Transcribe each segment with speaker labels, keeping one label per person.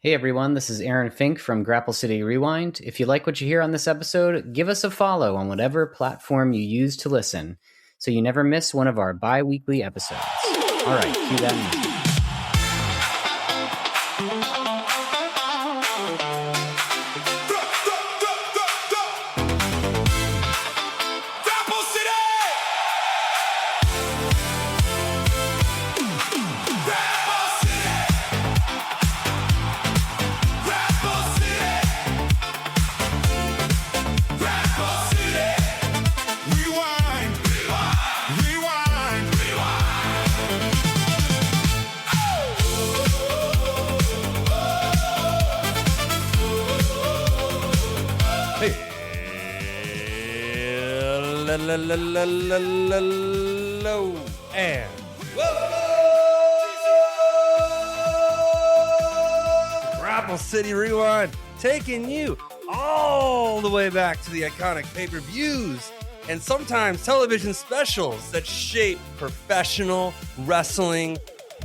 Speaker 1: Hey everyone, this is Aaron Fink from Grapple City Rewind. If you like what you hear on this episode, give us a follow on whatever platform you use to listen so you never miss one of our bi-weekly episodes. All right, cue that music.
Speaker 2: Hello and Grapple City Rewind, taking you all the way back to the iconic pay-per-views and sometimes television specials that shape professional wrestling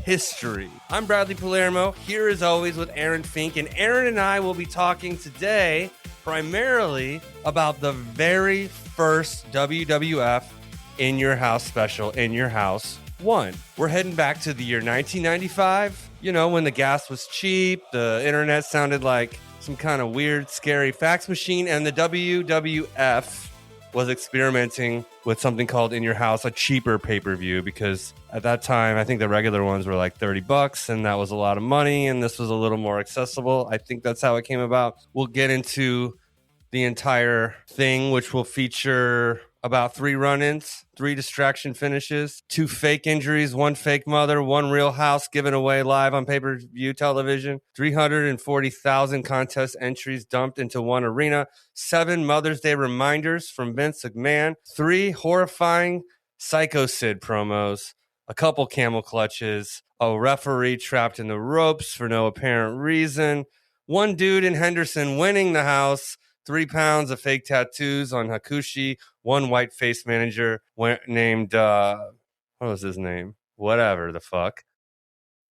Speaker 2: history. I'm Bradley Palermo, here as always with Aaron Fink, and Aaron and I will be talking today primarily about the very first WWF In Your House special, In Your House 1. We're heading back to the year 1995, when the gas was cheap, the internet sounded like some kind of weird, scary fax machine, and the WWF was experimenting with something called In Your House, a cheaper pay-per-view, because at that time, I think the regular ones were like $30, and that was a lot of money, and this was a little more accessible. I think that's how it came about. We'll get into the entire thing, which will feature about 3 run-ins, 3 distraction finishes, 2 fake injuries, 1 fake mother, 1 real house given away live on pay-per-view television, 340,000 contest entries dumped into one arena, 7 Mother's Day reminders from Vince McMahon, 3 horrifying Psycho Sid promos, a couple camel clutches, a referee trapped in the ropes for no apparent reason, 1 dude in Henderson winning the house, 3 pounds of fake tattoos on Hakushi, 1 white-faced manager named, what was his name? Whatever the fuck.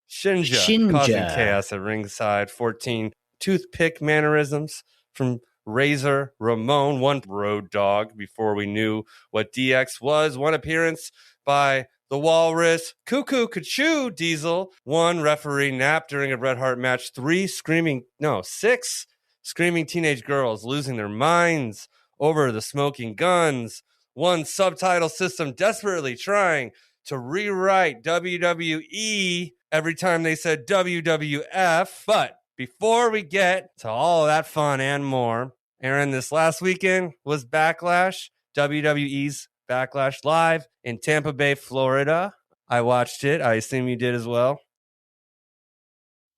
Speaker 2: Shinja. Causing chaos at ringside, 14 toothpick mannerisms from Razor Ramon, 1 road dog before we knew what DX was, 1 appearance by the Walrus, Cuckoo Kachoo Diesel, 1 referee nap during a Bret Hart match, 6 screaming teenage girls losing their minds over the smoking guns, 1 subtitle system desperately trying to rewrite WWE every time they said WWF. But before we get to all of that fun and more, Aaron, this last weekend was Backlash, WWE's Backlash live in Tampa Bay, Florida. I watched it. I assume you did as well.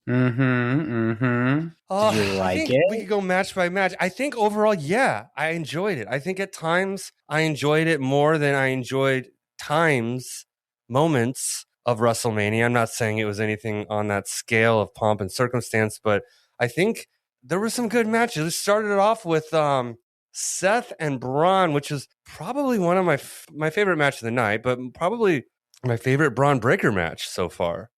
Speaker 1: Did you like it?
Speaker 2: We could go match by match. I think overall, yeah, I enjoyed it. I think at times I enjoyed it more than I enjoyed moments of WrestleMania. I'm not saying it was anything on that scale of pomp and circumstance, but I think there were some good matches. It started off with Seth and Braun, which is probably one of my favorite match of the night, but probably my favorite Braun Breaker match so far.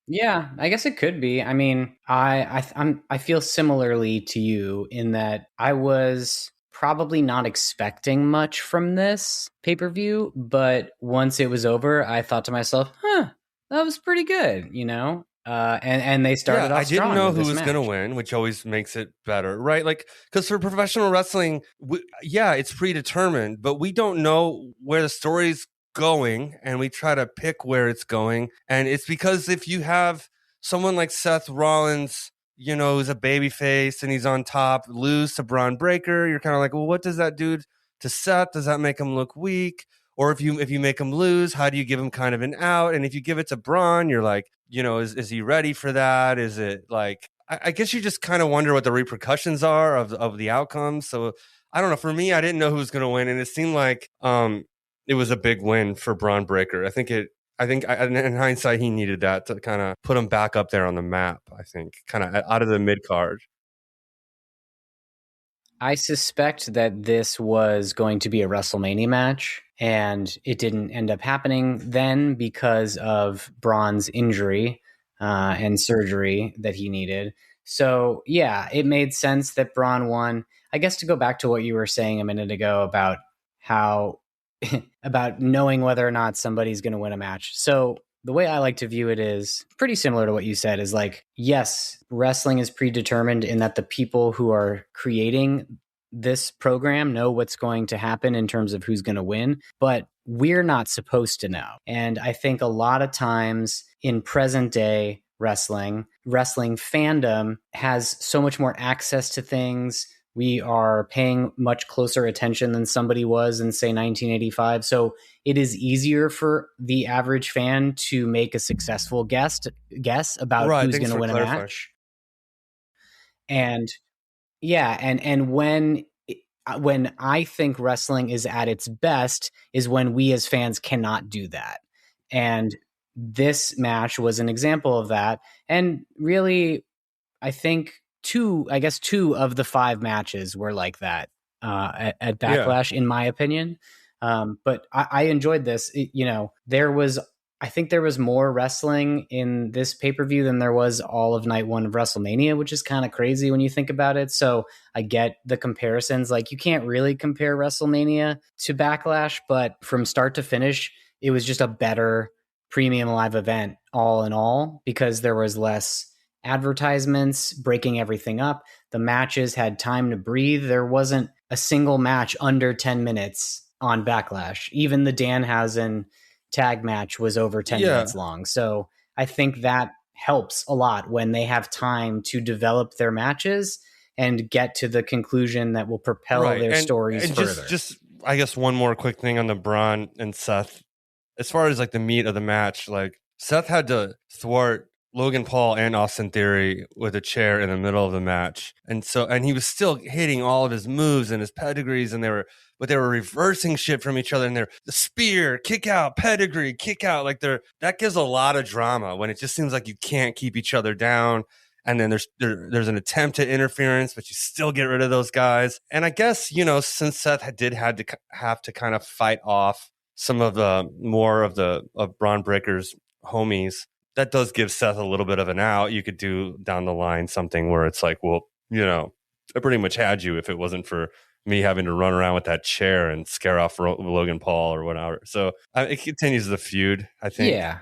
Speaker 1: Yeah, I guess it could be. I mean, I feel similarly to you in that I was probably not expecting much from this pay-per-view, but once it was over, I thought to myself, that was pretty good, and they started off strong.
Speaker 2: I didn't know who was going to win, which always makes it better, right? Like, because for professional wrestling, it's predetermined, but we don't know where the story's going, and we try to pick where it's going. And it's because if you have someone like Seth Rollins, who's a babyface and he's on top, lose to Braun Breaker, you're kind of like, well, what does that do to Seth? Does that make him look weak? Or if you make him lose, how do you give him kind of an out? And if you give it to Braun, you're like, is he ready for that? Is it like, I guess you just kind of wonder what the repercussions are of the outcomes. So I don't know. For me, I didn't know who was going to win, and it seemed like it was a big win for Braun Breaker. I think in hindsight, he needed that to kind of put him back up there on the map, I think, kind of out of the mid-card.
Speaker 1: I suspect that this was going to be a WrestleMania match, and it didn't end up happening then because of Braun's injury. and surgery that he needed. So yeah, it made sense that Braun won. I guess to go back to what you were saying a minute ago about how about knowing whether or not somebody's going to win a match. So the way I like to view it is pretty similar to what you said, is like, yes, wrestling is predetermined in that the people who are creating this program know what's going to happen in terms of who's going to win, but we're not supposed to know. And I think a lot of times in present day wrestling fandom has so much more access to things. We are paying much closer attention than somebody was in, say, 1985. So it is easier for the average fan to make a successful guess about who's going to win a match. And yeah, and when I think wrestling is at its best is when we as fans cannot do that. And this match was an example of that. And really, I think two of the 5 matches were like that at Backlash, in my opinion. But I enjoyed this. I think there was more wrestling in this pay-per-view than there was all of night 1 of WrestleMania, which is kind of crazy when you think about it. So I get the comparisons. Like, you can't really compare WrestleMania to Backlash, but from start to finish, it was just a better premium live event all in all, because there was less advertisements breaking everything up. The matches had time to breathe. There wasn't a single match under 10 minutes on Backlash. Even the Danhausen tag match was over 10 minutes long. So I think that helps a lot when they have time to develop their matches and get to the conclusion that will propel their stories further.
Speaker 2: Just, I guess, one more quick thing on the Braun and Seth. As far as like the meat of the match, like Seth had to thwart Logan Paul and Austin Theory with a chair in the middle of the match. And he was still hitting all of his moves and his pedigrees, and they were reversing shit from each other, and the spear, kick out, pedigree, kick out. Like that gives a lot of drama when it just seems like you can't keep each other down. And then there's an attempt at interference, but you still get rid of those guys. And I guess, since Seth have to kind of fight off some of the more of Braun Breaker's homies, that does give Seth a little bit of an out. You could do down the line something where it's like, well, I pretty much had you if it wasn't for me having to run around with that chair and scare off Logan Paul or whatever. So it continues the feud, I think.
Speaker 1: Yeah.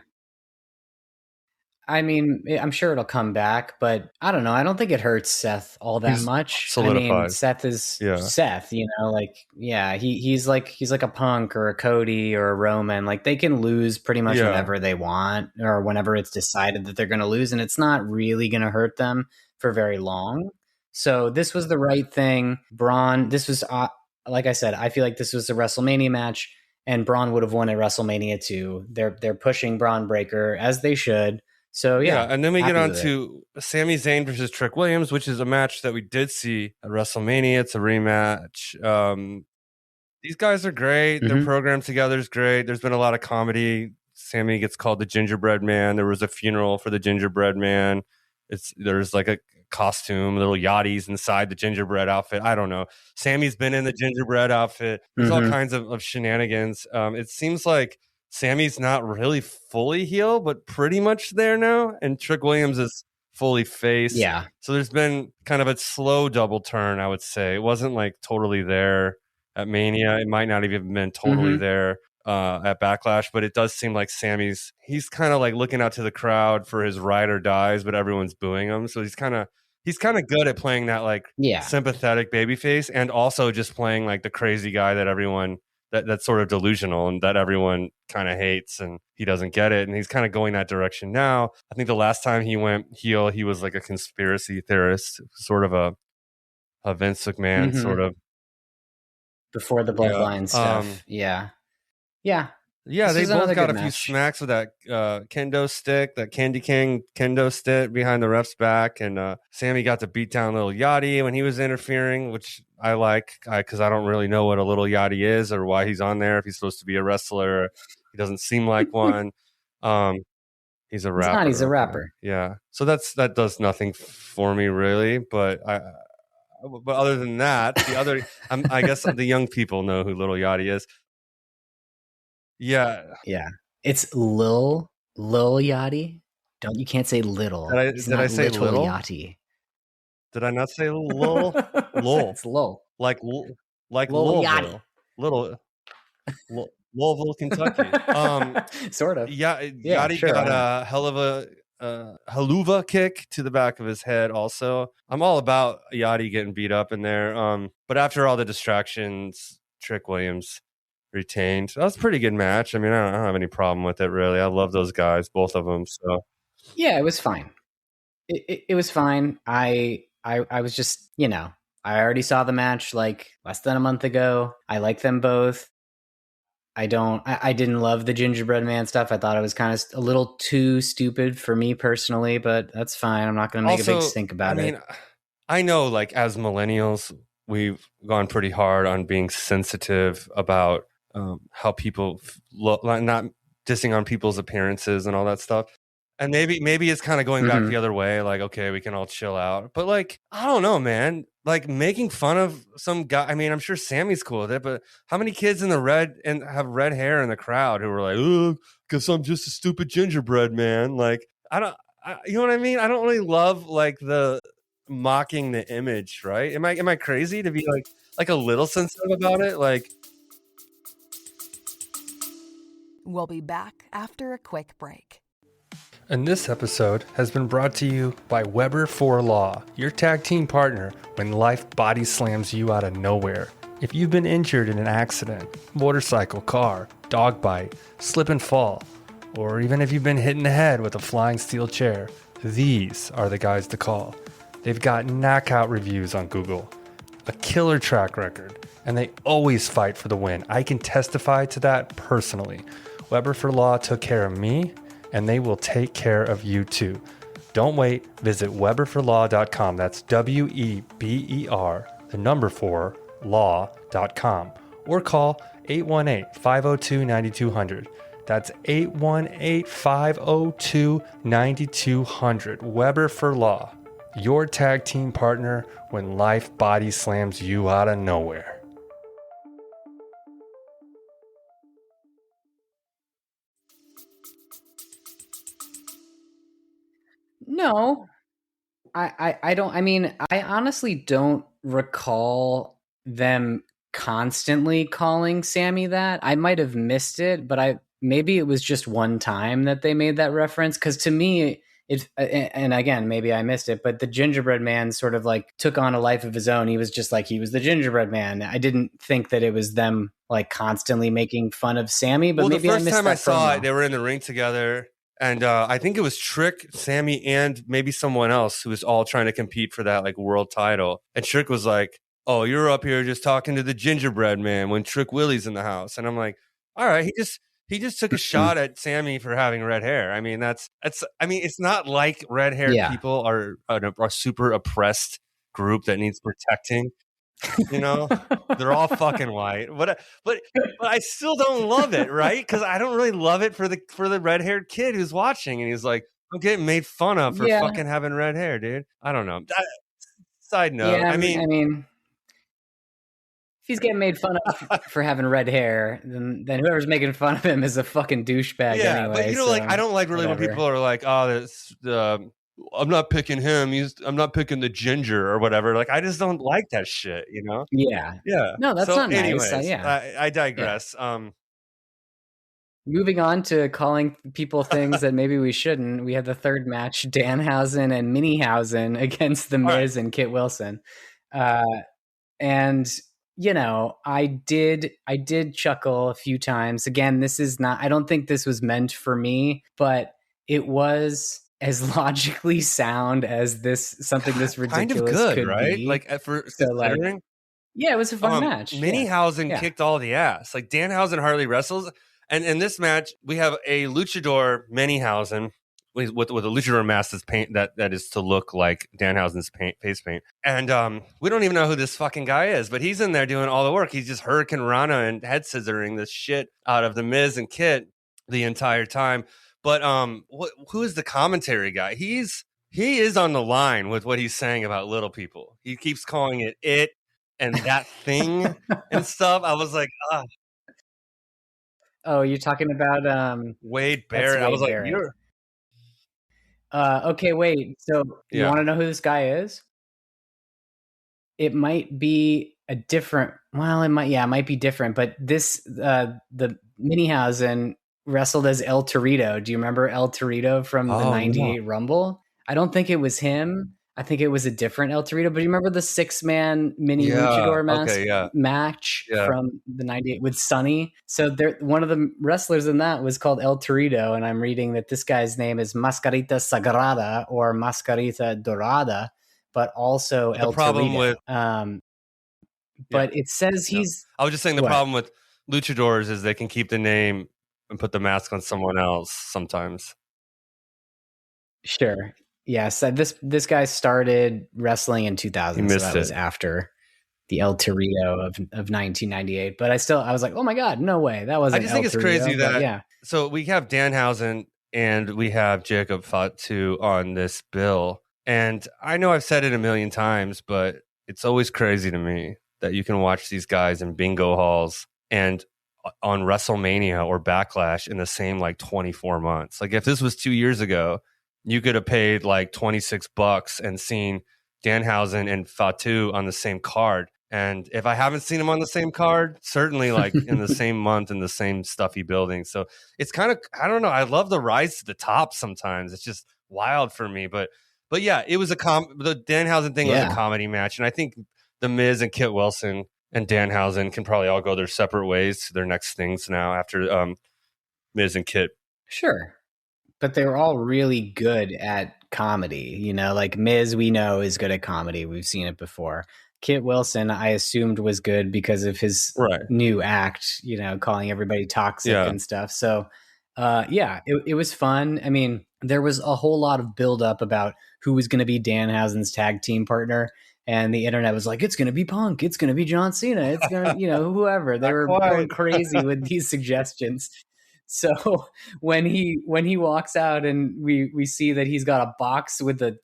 Speaker 1: I mean, I'm sure it'll come back, but I don't know. I don't think it hurts Seth all that much.
Speaker 2: Solidified.
Speaker 1: I mean, Seth is Seth, he's like a Punk or a Cody or a Roman. Like, they can lose pretty much whenever they want, or whenever it's decided that they're going to lose, and it's not really going to hurt them for very long. So this was the right thing. Braun, this was, like I said, I feel like this was a WrestleMania match, and Braun would have won at WrestleMania too. They're pushing Braun Breaker, as they should. So yeah,
Speaker 2: and then we get on to Sami Zayn versus Trick Williams, which is a match that we did see at WrestleMania. It's a rematch. These guys are great. Their program together is great. There's been a lot of comedy. Sami gets called the Gingerbread Man. There was a funeral for the Gingerbread Man. There's like a costume, little yachties inside the gingerbread outfit. I don't know. Sammy's been in the gingerbread outfit. There's all kinds of shenanigans. It seems like Sammy's not really fully heel, but pretty much there now. And Trick Williams is fully face.
Speaker 1: Yeah.
Speaker 2: So there's been kind of a slow double turn, I would say. It wasn't like totally there at Mania. It might not even have been totally there at Backlash, but it does seem like he's kind of like looking out to the crowd for his ride or dies, but everyone's booing him. So he's kind of good at playing that like sympathetic babyface, and also just playing like the crazy guy that everyone that's sort of delusional and that everyone kind of hates, and he doesn't get it. And he's kind of going that direction now. I think the last time he went heel, he was like a conspiracy theorist, sort of a Vince McMahon sort of.
Speaker 1: Before the bloodline stuff. Yeah.
Speaker 2: They both got a few smacks with that kendo stick, that Candy King kendo stick behind the ref's back. And Sammy got to beat down Little Yachty when he was interfering, which I like, because I don't really know what a Little Yachty is or why he's on there. If he's supposed to be a wrestler, he doesn't seem like one. He's a rapper.
Speaker 1: He's a rapper.
Speaker 2: Yeah. So that does nothing for me really, but other than that, I guess the young people know who Little Yachty is. Yeah.
Speaker 1: It's Lil Yachty. You can't say little. He's
Speaker 2: Did I
Speaker 1: not
Speaker 2: say
Speaker 1: little
Speaker 2: little?
Speaker 1: Yachty.
Speaker 2: Did I not say lol? Lol.
Speaker 1: It's Lowell.
Speaker 2: Like
Speaker 1: Lowell Yachty.
Speaker 2: Little Louisville, Kentucky.
Speaker 1: Sort of.
Speaker 2: Yeah,
Speaker 1: Yeah,
Speaker 2: Yachty
Speaker 1: sure.
Speaker 2: got a hell of a haluva kick to the back of his head. Also, I'm all about Yachty getting beat up in there. But after all the distractions, Trick Williams retained. That was a pretty good match. I mean, I don't have any problem with it really. I love those guys, both of them. So
Speaker 1: yeah, it was fine. It was fine. I was just, I already saw the match like less than a month ago. I like them both. I didn't love the gingerbread man stuff. I thought it was kind of a little too stupid for me personally, but that's fine. I'm not going to make a big stink about it.
Speaker 2: I know, like, as millennials, we've gone pretty hard on being sensitive about how people look, not dissing on people's appearances and all that stuff. And maybe it's kind of going back the other way. Like, okay, we can all chill out. But like, I don't know, man. Like making fun of some guy. I mean, I'm sure Sammy's cool with it, but how many kids in the red and have red hair in the crowd who were like, "Oh, because I'm just a stupid gingerbread man." Like, you know what I mean? I don't really love like the mocking the image, right? Am I crazy to be like a little sensitive about it? Like,
Speaker 3: we'll be back after a quick break.
Speaker 2: And this episode has been brought to you by Weber for Law, your tag team partner when life body slams you out of nowhere. If you've been injured in an accident, motorcycle, car, dog bite, slip and fall, or even if you've been hit in the head with a flying steel chair, these are the guys to call. They've got knockout reviews on Google, a killer track record, and they always fight for the win. I can testify to that personally. Weber for Law took care of me, and they will take care of you too. Don't wait. Visit weberforlaw.com. That's WEBER, the number 4, law.com. Or call 818-502-9200. That's 818-502-9200. Weber for Law, your tag team partner when life body slams you out of nowhere.
Speaker 1: No, I don't. I mean, I honestly don't recall them constantly calling Sammy that. I might have missed it, but maybe it was just one time that they made that reference. Because to me, and again, maybe I missed it, but the gingerbread man sort of like took on a life of his own. He was just like, he was the gingerbread man. I didn't think that it was them like constantly making fun of Sammy, but maybe I missed that.
Speaker 2: The first time I saw it, they were in the ring together. And I think it was Trick, Sammy, and maybe someone else who was all trying to compete for that like world title. And Trick was like, "Oh, you're up here just talking to the gingerbread man when Trick Willie's in the house." And I'm like, "All right, he just took a shot at Sammy for having red hair." I mean, it's not like red haired people are a super oppressed group that needs protecting. You know, they're all fucking white, but I still don't love it, right? Because I don't really love it for the red haired kid who's watching, and he's like, "I'm getting made fun of for fucking having red hair, dude." I don't know. Side note,
Speaker 1: I mean, if he's getting made fun of for having red hair, then whoever's making fun of him is a fucking douchebag.
Speaker 2: Yeah,
Speaker 1: anyway,
Speaker 2: but like I don't like really when people are like, "Oh, I'm not picking him. I'm not picking the ginger or whatever." Like, I just don't like that shit, you know?
Speaker 1: Yeah.
Speaker 2: Yeah.
Speaker 1: No, that's not
Speaker 2: anyways,
Speaker 1: nice. Yeah.
Speaker 2: I digress.
Speaker 1: Yeah. Moving on to calling people things that maybe we shouldn't. We had the third match, Danhausen and Minihausen against The Miz and Kit Wilson. And I did chuckle a few times. Again, this is not, I don't think this was meant for me, but it was as logically sound as something this ridiculous
Speaker 2: kind of good,
Speaker 1: could
Speaker 2: right?
Speaker 1: be.
Speaker 2: Like for considering.
Speaker 1: Yeah, it was a fun match.
Speaker 2: Minihausen kicked all the ass. Like Danhausen hardly wrestles. And in this match, we have a luchador Minihausen with a luchador mask that's paint that is to look like Danhausen's face paint. And we don't even know who this fucking guy is, but he's in there doing all the work. He's just Hurricane Rana and head scissoring the shit out of the Miz and Kit the entire time. But who is the commentary guy? He is on the line with what he's saying about little people. He keeps calling it and that thing and stuff. I was like, ah.
Speaker 1: Oh, you're talking about
Speaker 2: Wade Barrett. I was like,
Speaker 1: Okay, wait. So you
Speaker 2: Yeah.
Speaker 1: want to know who this guy is? It might be a different. Well, it might be different. But the Minihausen wrestled as El Torito. Do you remember El Torito from the
Speaker 2: Oh, no.
Speaker 1: '98 Rumble? I don't think it was him. I think it was a different El Torito. But you remember the 6-man mini
Speaker 2: Yeah.
Speaker 1: luchador
Speaker 2: Okay. Yeah.
Speaker 1: match
Speaker 2: Yeah.
Speaker 1: from the '98 with Sonny? So one of the wrestlers in that was called El Torito, and I'm reading that this guy's name is Mascarita Sagrada or Mascarita Dorada, but also
Speaker 2: The
Speaker 1: El
Speaker 2: problem
Speaker 1: Torito.
Speaker 2: with
Speaker 1: But it says he's.
Speaker 2: I was just saying the
Speaker 1: What?
Speaker 2: problem with luchadors is they can keep the name and put the mask on someone else sometimes.
Speaker 1: Sure. Yes. This guy started wrestling in 2000, so that was after the El Torito of 1998. But I was like, oh my God, no way. That wasn't
Speaker 2: I just
Speaker 1: El
Speaker 2: think it's
Speaker 1: Torito,
Speaker 2: crazy that
Speaker 1: yeah.
Speaker 2: So we have Danhausen and we have Jacob Fatu on this bill. And I know I've said it a million times, but it's always crazy to me that you can watch these guys in bingo halls and on WrestleMania or Backlash in the same like 24 months. Like if this was 2 years ago, you could have paid like $26 and seen Danhausen and Fatu on the same card. And if I haven't seen him on the same card, certainly like in the same month in the same stuffy building. So it's kind of, I don't know. I love the rise to the top sometimes. It's just wild for me. But yeah, it was the Danhausen thing was a comedy match. And I think The Miz and Kit Wilson and Danhausen can probably all go their separate ways to their next things now after Miz and Kit.
Speaker 1: Sure. But they were all really good at comedy. You know, like Miz, we know is good at comedy. We've seen it before. Kit Wilson, I assumed was good because of his new act, you know, calling everybody toxic and stuff. So, it was fun. I mean, there was a whole lot of buildup about who was going to be Danhausen's tag team partner. And the internet was like, it's going to be Punk. It's going to be John Cena. It's going to, you know, whoever. They were going crazy with these suggestions. So when he walks out and we see that he's got a box with a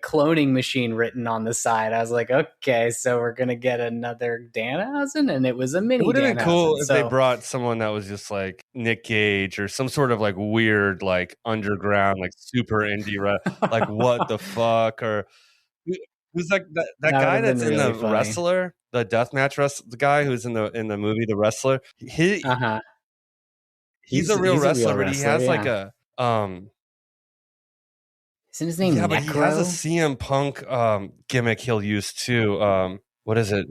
Speaker 1: cloning machine written on the side, I was like, okay, so we're gonna get another Danhausen, and it was a mini. It
Speaker 2: would have been cool if they brought someone that was just like Nick Gage or some sort of like weird, like underground, like super indie, like what the fuck, or who's like that guy that's in really the Wrestler, the deathmatch the guy who's in the movie The Wrestler. He's a real wrestler, but he has like a
Speaker 1: Isn't his name Necro?
Speaker 2: But he has a CM Punk gimmick he'll use too. What is it?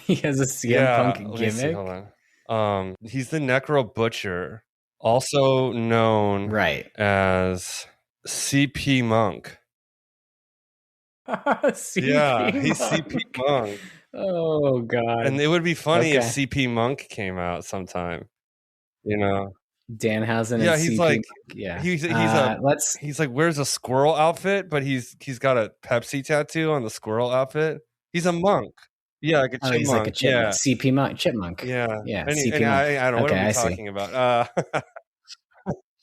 Speaker 1: He has a CM Punk gimmick.
Speaker 2: Hold on. He's the Necro Butcher, also known as CP Monk.
Speaker 1: CP
Speaker 2: he's CP Monk.
Speaker 1: Oh God!
Speaker 2: And it would be funny if CP Monk came out sometime. You know,
Speaker 1: Danhausen.
Speaker 2: Yeah,
Speaker 1: and
Speaker 2: he's
Speaker 1: CP
Speaker 2: like,
Speaker 1: Monk.
Speaker 2: he's like wears a squirrel outfit, but he's got a Pepsi tattoo on the squirrel outfit. He's a monk. Yeah, like a chipmunk.
Speaker 1: He's like a chipmunk. Yeah. CP Monk, chipmunk.
Speaker 2: Yeah.
Speaker 1: CP
Speaker 2: Monk. I don't know what are we talking about.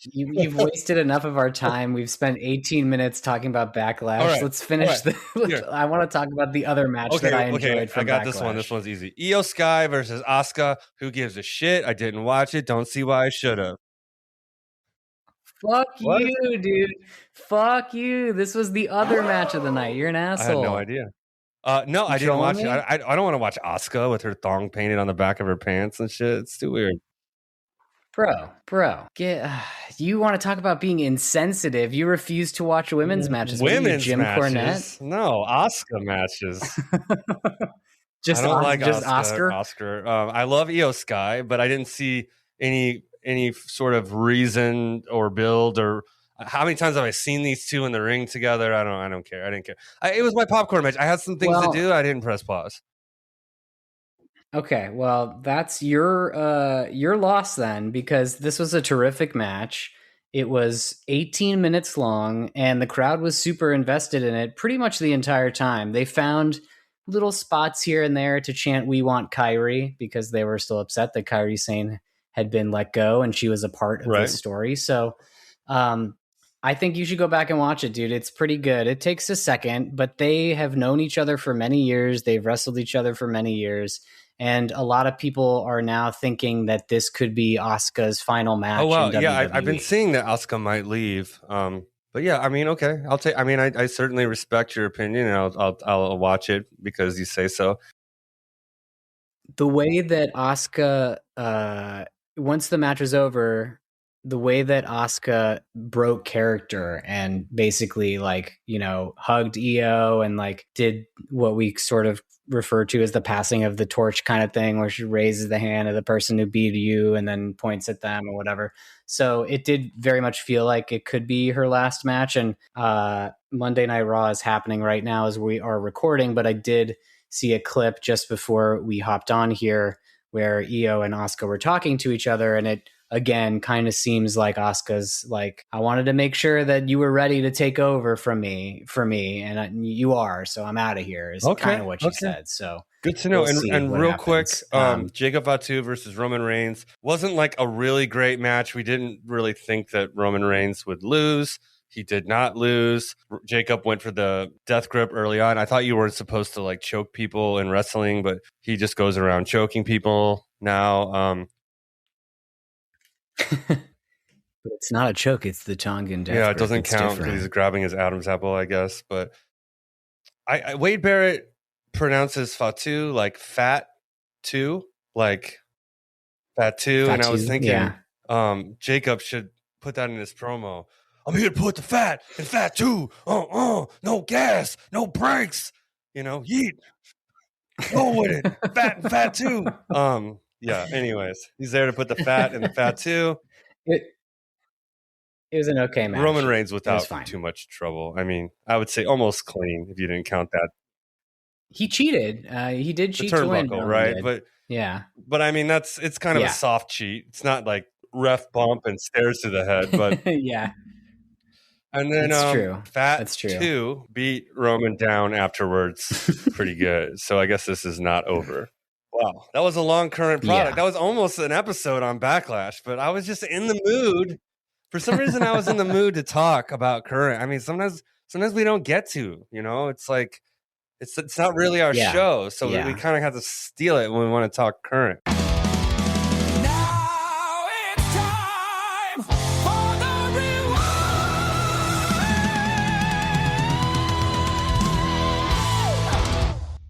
Speaker 1: You've wasted enough of our time. We've spent 18 minutes talking about Backlash. Right. Let's finish I want to talk about the other match that I enjoyed from
Speaker 2: I got
Speaker 1: Backlash.
Speaker 2: this one. This one's easy. Io Sky versus Asuka. Who gives a shit? I didn't watch it. Don't see why I should have.
Speaker 1: Fuck you, dude. Fuck you. This was the other match of the night. You're an asshole.
Speaker 2: I had no idea. No, I didn't watch it. I don't want to watch Asuka with her thong painted on the back of her pants and shit. It's too weird.
Speaker 1: Bro, you want to talk about being insensitive? You refuse to watch women's matches. Jim Cornette?
Speaker 2: No, Asuka matches.
Speaker 1: I don't like Oscar.
Speaker 2: I love Io Sky, but I didn't see any sort of reason or build or how many times have I seen these two in the ring together? I don't care. I didn't care. It was my popcorn match. I had some things to do. I didn't press pause.
Speaker 1: Okay, well, that's your loss then, because this was a terrific match. It was 18 minutes long, and the crowd was super invested in it pretty much the entire time. They found little spots here and there to chant "We want Kairi" because they were still upset that Kairi Sane had been let go, and she was a part of this story. So I think you should go back and watch it, dude. It's pretty good. It takes a second, but they have known each other for many years. They've wrestled each other for many years. And a lot of people are now thinking that this could be Asuka's final match.
Speaker 2: Oh, wow. Yeah, I've been seeing that Asuka might leave But yeah, I mean, okay, I'll take. I mean, I certainly respect your opinion, and I'll watch it because you say so.
Speaker 1: The way that Asuka, once the match was over, the way that Asuka broke character and basically like, you know, hugged Io and like did what we sort of refer to as the passing of the torch kind of thing, where she raises the hand of the person who beat you and then points at them or whatever. So it did very much feel like it could be her last match. And Monday Night Raw is happening right now as we are recording, but I did see a clip just before we hopped on here where Io and Asuka were talking to each other, and it again kind of seems like Asuka's like, I wanted to make sure that you were ready to take over from me, and you are, so I'm out of here is kind of what she said. So
Speaker 2: good to know.
Speaker 1: We'll
Speaker 2: and real
Speaker 1: happens.
Speaker 2: quick, Jacob Fatu versus Roman Reigns wasn't like a really great match. We didn't really think that Roman Reigns would lose. He did not lose. Jacob went for the death grip early on. I thought you weren't supposed to like choke people in wrestling, but he just goes around choking people now.
Speaker 1: But it's not a choke. It's the Tongan death
Speaker 2: Yeah,
Speaker 1: grip.
Speaker 2: it doesn't count because he's grabbing his Adam's apple, I guess. But Wade Barrett pronounces Fatu like fat two, like fat two. And I was thinking Jacob should put that in his promo. I'm here to put the fat in fat too. No gas, no brakes. You know, yeet. Go with it. Fat and fat too. Yeah, anyways. He's there to put the fat in the fat too.
Speaker 1: It was an okay match.
Speaker 2: Roman Reigns without too much trouble. I mean, I would say almost clean if you didn't count that.
Speaker 1: He cheated. He did cheat to win,
Speaker 2: right? But I mean, it's kind of a soft cheat. It's not like ref bump and stairs to the head, but
Speaker 1: yeah.
Speaker 2: And then
Speaker 1: That's true.
Speaker 2: 2 beat Roman down afterwards pretty good. So I guess this is not over. Wow. That was a long current product. Yeah. That was almost an episode on Backlash, but I was just in the mood. For some reason, I was in the mood to talk about current. I mean, sometimes we don't get to, you know, it's like, it's not really our show. So we kind of have to steal it when we want to talk current.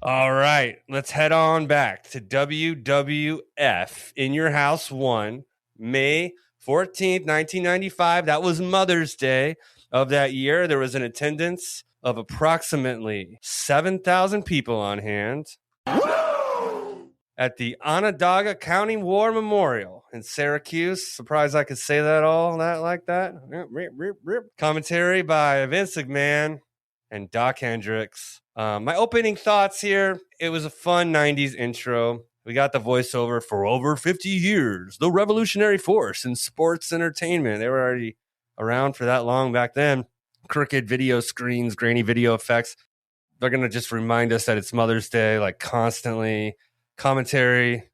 Speaker 2: All right, let's head on back to WWF In Your House 1, May 14th, 1995. That was Mother's Day of that year. There was an attendance of approximately 7,000 people on hand at the Onondaga County War Memorial in Syracuse. Surprised I could say that like that. Commentary by Vince McMahon and Doc Hendricks. My opening thoughts here, it was a fun 90s intro. We got the voiceover for over 50 years, the revolutionary force in sports entertainment. They were already around for that long back then. Crooked video screens, grainy video effects. They're going to just remind us that it's Mother's Day, like constantly. Commentary,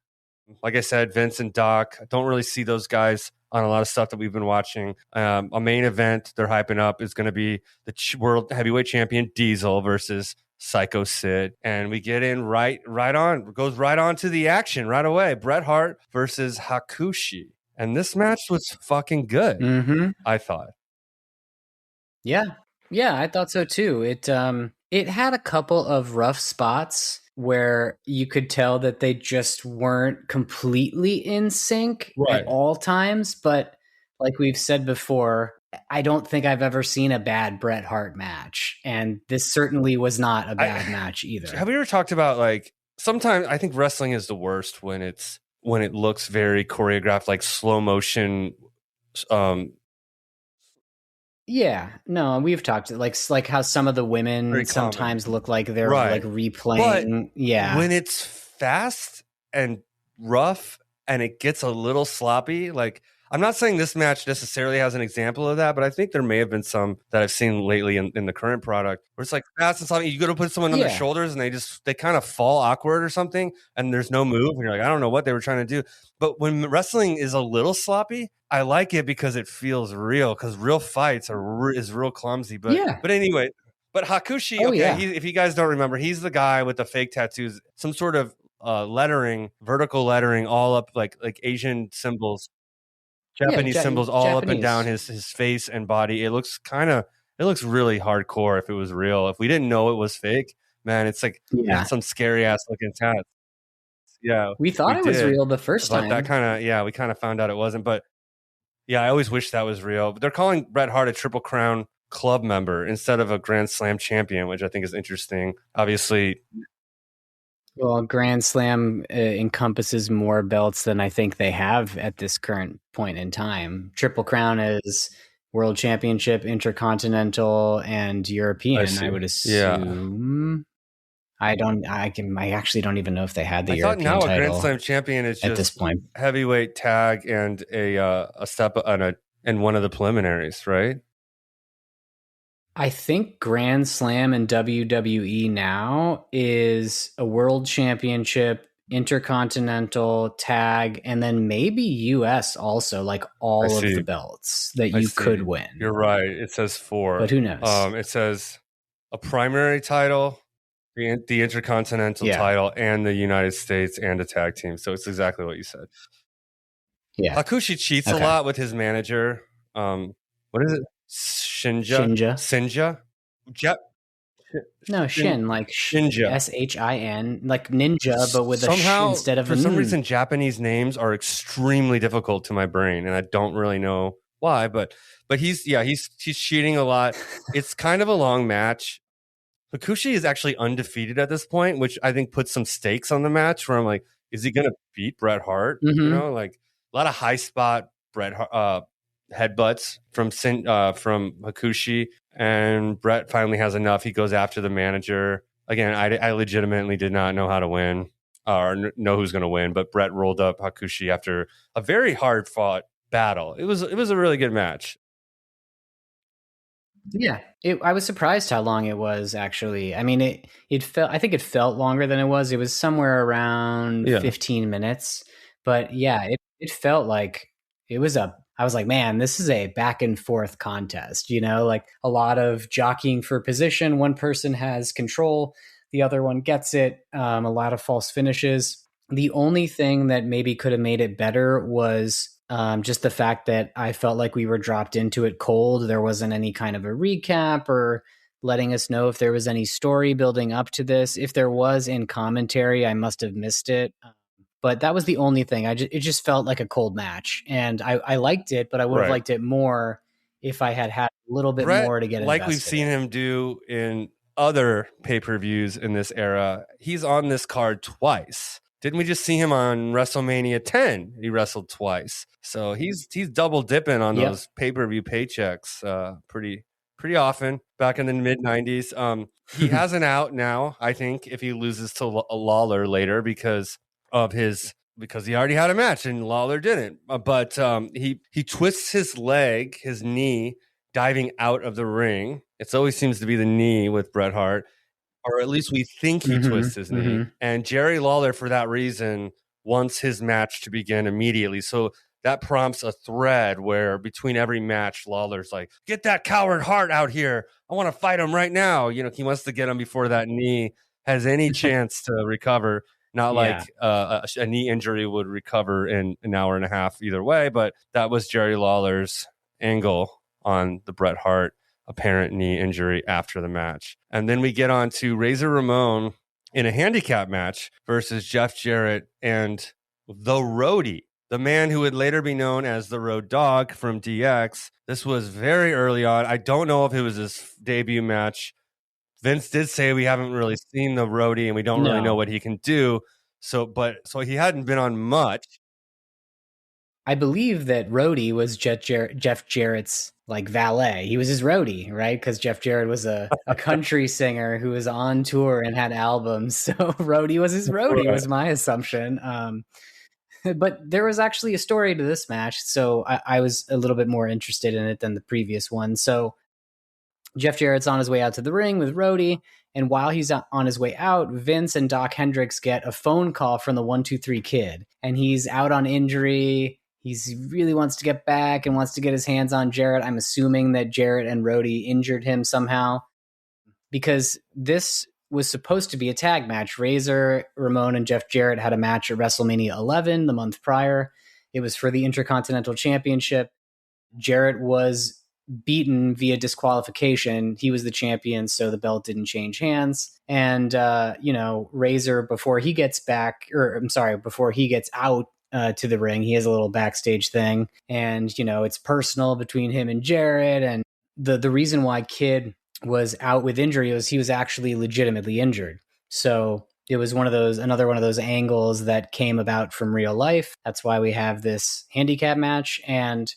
Speaker 2: like I said, Vince and Doc. I don't really see those guys on a lot of stuff that we've been watching. A main event they're hyping up is going to be the world heavyweight champion Diesel versus Psycho Sid. And we get in right on, goes right on to the action right away. Bret Hart versus Hakushi. And this match was fucking good, I thought.
Speaker 1: Yeah, I thought so too. It had a couple of rough spots where you could tell that they just weren't completely in sync at all times. But like we've said before, I don't think I've ever seen a bad Bret Hart match. And this certainly was not a bad match either.
Speaker 2: Have we ever talked about, like, sometimes I think wrestling is the worst when it looks very choreographed, like slow motion.
Speaker 1: Yeah, no, we've talked like how some of the women sometimes look like they're like replaying. But
Speaker 2: when it's fast and rough and it gets a little sloppy, like, I'm not saying this match necessarily has an example of that, but I think there may have been some that I've seen lately in the current product where it's like fast and sloppy. You go to put someone on their shoulders and they kind of fall awkward or something, and there's no move, and you're like, I don't know what they were trying to do. But when wrestling is a little sloppy, I like it because it feels real. Because real fights is real clumsy. But anyway, but Hakushi, if you guys don't remember, he's the guy with the fake tattoos, some sort of lettering, vertical lettering, all up like Asian symbols. Japanese symbols all up and down his face and body. It looks kind of It looks really hardcore if it was real. If we didn't know it was fake, man, it's like
Speaker 1: Yeah.
Speaker 2: it's some scary ass looking tats. Yeah,
Speaker 1: We thought it was
Speaker 2: did.
Speaker 1: real the first
Speaker 2: But that
Speaker 1: time.
Speaker 2: we kind of found out it wasn't. But yeah, I always wish that was real. But they're calling Bret Hart a Triple Crown club member instead of a Grand Slam champion, which I think is interesting. Obviously,
Speaker 1: Well, Grand Slam encompasses more belts than I think they have at this current point in time. Triple Crown is World Championship, Intercontinental, and European. I would assume. I actually don't even know if they had the European
Speaker 2: title. I thought now a
Speaker 1: title
Speaker 2: Grand Slam champion is just
Speaker 1: at this point.
Speaker 2: heavyweight tag and a step on and one of the preliminaries, right?
Speaker 1: I think Grand Slam in WWE now is a World Championship, Intercontinental, tag, and then maybe US also, like all of the belts that you could win.
Speaker 2: You're right. It says 4.
Speaker 1: But who knows?
Speaker 2: It says a primary title, the Intercontinental title, and the United States, and a tag team. So it's exactly what you said.
Speaker 1: Yeah.
Speaker 2: Hakushi cheats a lot with his manager. What is it? Shinja?
Speaker 1: No, Shin, like Shinja. SHIN, like ninja, but with
Speaker 2: somehow,
Speaker 1: a sh instead of
Speaker 2: for some reason, Japanese names are extremely difficult to my brain, and I don't really know why. But he's cheating a lot. It's kind of a long match. Hakushi is actually undefeated at this point, which I think puts some stakes on the match. Where I'm like, is he going to beat Bret Hart?
Speaker 1: Mm-hmm.
Speaker 2: You know, like a lot of high spot Bret Hart headbutts from Hakushi, and Bret finally has enough. He goes after the manager again. I legitimately did not know how to win or know who's going to win, but Bret rolled up Hakushi after a very hard fought battle. It was a really good match.
Speaker 1: Yeah, I was surprised how long it was. Actually, I mean, it felt. I think it felt longer than it was. It was somewhere around 15 minutes, but yeah, it felt like it was I was like, man, this is a back and forth contest, you know, like a lot of jockeying for position. One person has control, the other one gets it. A lot of false finishes. The only thing that maybe could have made it better was just the fact that I felt like we were dropped into it cold. There wasn't any kind of a recap or letting us know if there was any story building up to this. If there was in commentary, I must have missed it. But that was the only thing. It just felt like a cold match, and I liked it, but I would have liked it more if I had a little bit more to get invested.
Speaker 2: Like we've seen him do in other pay-per-views in this era. He's on this card twice. Didn't we just see him on WrestleMania 10? He wrestled twice, so he's double dipping on those pay-per-view paychecks pretty often. Back in the mid-90s, he has an out now. I think if he loses to Lawler later because he already had a match and Lawler didn't. But he twists his knee, diving out of the ring. It always seems to be the knee with Bret Hart, or at least we think he twists his knee. And Jerry Lawler, for that reason, wants his match to begin immediately. So that prompts a thread where between every match, Lawler's like, get that coward Hart out here. I want to fight him right now. You know, he wants to get him before that knee has any chance to recover. Not like a knee injury would recover in an hour and a half either way, but that was Jerry Lawler's angle on the Bret Hart apparent knee injury after the match. And then we get on to Razor Ramon in a handicap match versus Jeff Jarrett and the Roadie, the man who would later be known as the Road Dogg from DX. This was very early on. I don't know if it was his debut match. Vince did say we haven't really seen the Roadie and we don't really know what he can do. So he hadn't been on much.
Speaker 1: I believe that Roadie was Jeff Jarrett's like valet. He was his roadie, right? Because Jeff Jarrett was a country singer who was on tour and had albums. So Roadie was his roadie, was my assumption. But there was actually a story to this match. So I was a little bit more interested in it than the previous one. So Jeff Jarrett's on his way out to the ring with Roadie, and while he's on his way out, Vince and Doc Hendricks get a phone call from the 1-2-3 Kid, and he's out on injury. He really wants to get back and wants to get his hands on Jarrett. I'm assuming that Jarrett and Roadie injured him somehow, because this was supposed to be a tag match. Razor Ramon and Jeff Jarrett had a match at WrestleMania 11 the month prior. It was for the Intercontinental Championship. Jarrett was beaten via disqualification. He was the champion, so the belt didn't change hands. And, Razor, before he gets out to the ring, he has a little backstage thing. And, it's personal between him and Jarrett. And the reason why Kid was out with injury was he was actually legitimately injured. So it was another one of those angles that came about from real life. That's why we have this handicap match. And,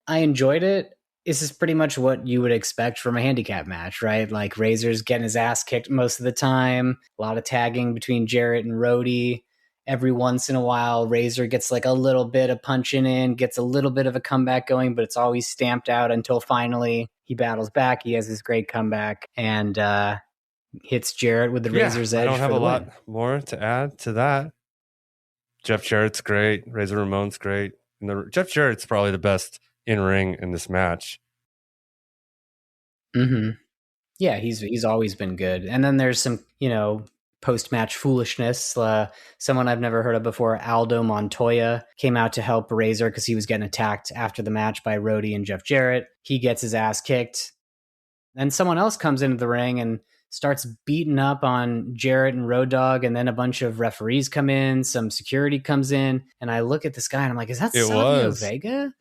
Speaker 1: I enjoyed it. This is pretty much what you would expect from a handicap match, right? Like Razor's getting his ass kicked most of the time. A lot of tagging between Jarrett and Rhodey. Every once in a while, Razor gets like a little bit of punching in, gets a little bit of a comeback going, but it's always stamped out until finally he battles back. He has this great comeback and hits Jarrett with the Razor's Edge.
Speaker 2: I don't have a lot more to add to that. Jeff Jarrett's great. Razor Ramon's great. And Jeff Jarrett's probably the best in ring in this match.
Speaker 1: Mm-hmm. Yeah, he's always been good. And then there's some, post-match foolishness. Someone I've never heard of before, Aldo Montoya, came out to help Razor because he was getting attacked after the match by Rhodey and Jeff Jarrett. He gets his ass kicked. Then someone else comes into the ring and starts beating up on Jarrett and Road Dogg, and then a bunch of referees come in, some security comes in, and I look at this guy and I'm like, is that Savio Vega?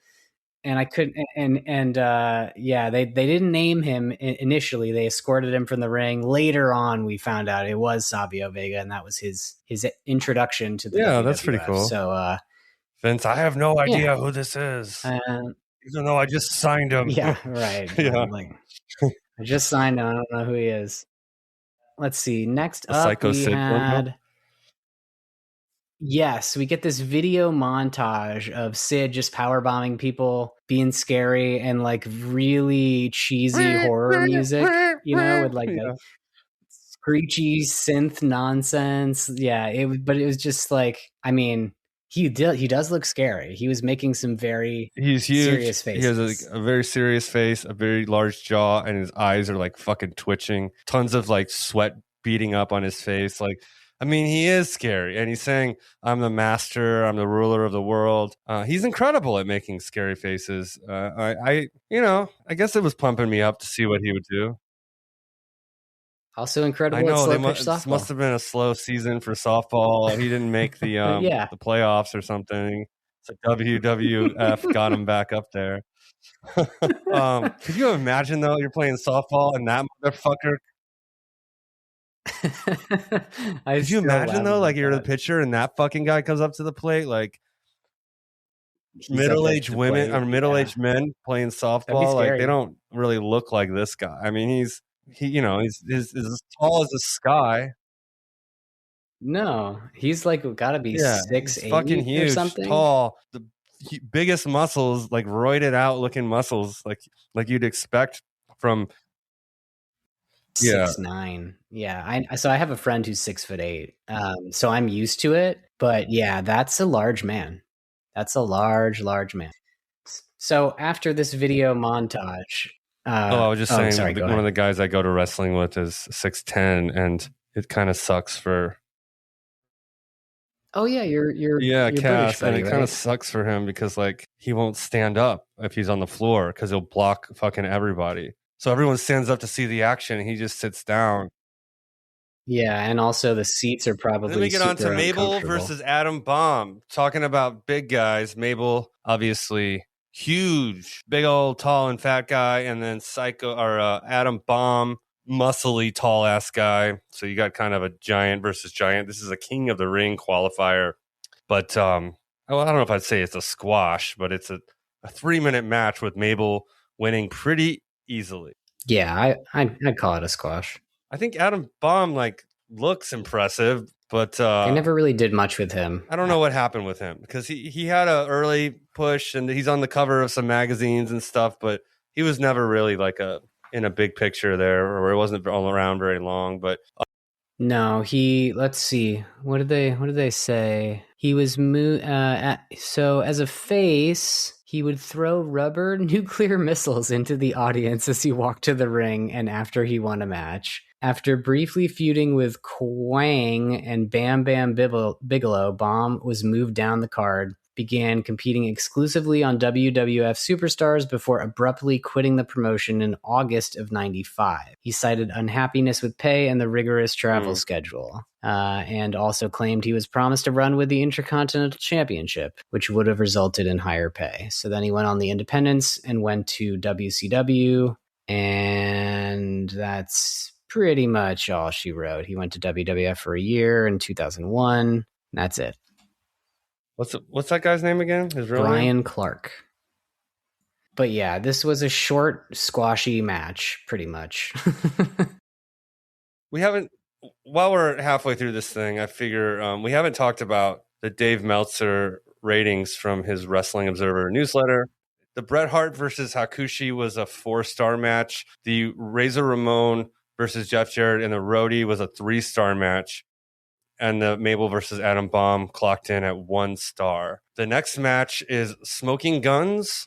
Speaker 1: And I couldn't, they didn't name him initially. They escorted him from the ring. Later on, we found out it was Savio Vega, and that was his introduction to the WWF.
Speaker 2: That's pretty cool.
Speaker 1: So,
Speaker 2: Vince, I have no idea who this is, even though I just signed him.
Speaker 1: Yeah, right. I just signed him. I don't know who he is. Let's see. Next up, we had... Yes, we get this video montage of Sid just powerbombing people, being scary, and like really cheesy horror music, with like the screechy synth nonsense. Yeah, but it was just like, I mean, he does look scary. He was making some he's huge. Serious faces.
Speaker 2: He has a very serious face, a very large jaw, and his eyes are like fucking twitching. Tons of like sweat beating up on his face. Like, I mean, he is scary, and he's saying, "I'm the master. I'm the ruler of the world." He's incredible at making scary faces. I guess it was pumping me up to see what he would do.
Speaker 1: Also incredible.
Speaker 2: I know it must have been a slow season for softball. He didn't make the the playoffs or something. So WWF got him back up there. Could you imagine though? You're playing softball and that motherfucker. Could you imagine though, like you're the pitcher and that fucking guy comes up to the plate, like middle-aged women or middle-aged men playing softball, like they don't really look like this guy. I mean, he's as tall as the sky.
Speaker 1: No, he's like got to be 6'8",
Speaker 2: fucking huge,
Speaker 1: or something.
Speaker 2: Tall, the biggest muscles, like roided out looking muscles, like you'd expect from.
Speaker 1: 6'9". Yeah. So I have a friend who's 6'8". So I'm used to it, but yeah, that's a large man. That's a large man. So after this video montage,
Speaker 2: I was just saying, one of the guys I go to wrestling with is 6'10", and it kind of sucks for.
Speaker 1: Oh yeah, you're
Speaker 2: Cass,
Speaker 1: buddy,
Speaker 2: and it kind of sucks for him because like he won't stand up if he's on the floor because he'll block fucking everybody. So everyone stands up to see the action, and he just sits down.
Speaker 1: Yeah, and also the seats are probably.
Speaker 2: Then we get on to Mabel versus Adam Bomb. Talking about big guys, Mabel obviously huge, big old tall and fat guy, and then Adam Bomb, muscly tall ass guy. So you got kind of a giant versus giant. This is a King of the Ring qualifier, but I don't know if I'd say it's a squash, but it's a 3-minute match with Mabel winning pretty easily.
Speaker 1: Yeah, I'd call it a squash.
Speaker 2: I think Adam Bomb like looks impressive, but
Speaker 1: I never really did much with him.
Speaker 2: I don't know what happened with him because he had an early push and he's on the cover of some magazines and stuff, but he was never really like in a big picture there, or it wasn't all around very long. But
Speaker 1: no, let's see, what did they say? He was so as a face. He would throw rubber nuclear missiles into the audience as he walked to the ring and after he won a match. After briefly feuding with Kwang and Bam Bam Bigelow, Bomb was moved down the card. began competing exclusively on WWF Superstars before abruptly quitting the promotion in August of 95. He cited unhappiness with pay and the rigorous travel schedule, and also claimed he was promised a run with the Intercontinental Championship, which would have resulted in higher pay. So then he went on the independents and went to WCW, and that's pretty much all she wrote. He went to WWF for a year in 2001. That's it.
Speaker 2: What's that guy's name again? His real
Speaker 1: Brian
Speaker 2: name?
Speaker 1: Clark. But yeah, this was a short, squashy match, pretty much.
Speaker 2: We haven't, while we're halfway through this thing, I figure we haven't talked about the Dave Meltzer ratings from his Wrestling Observer newsletter. The Bret Hart versus Hakushi was a 4-star match. The Razor Ramon versus Jeff Jarrett and the Roadie was a 3-star match. And the Mabel versus Adam Bomb clocked in at 1 star. The next match is Smoking Guns,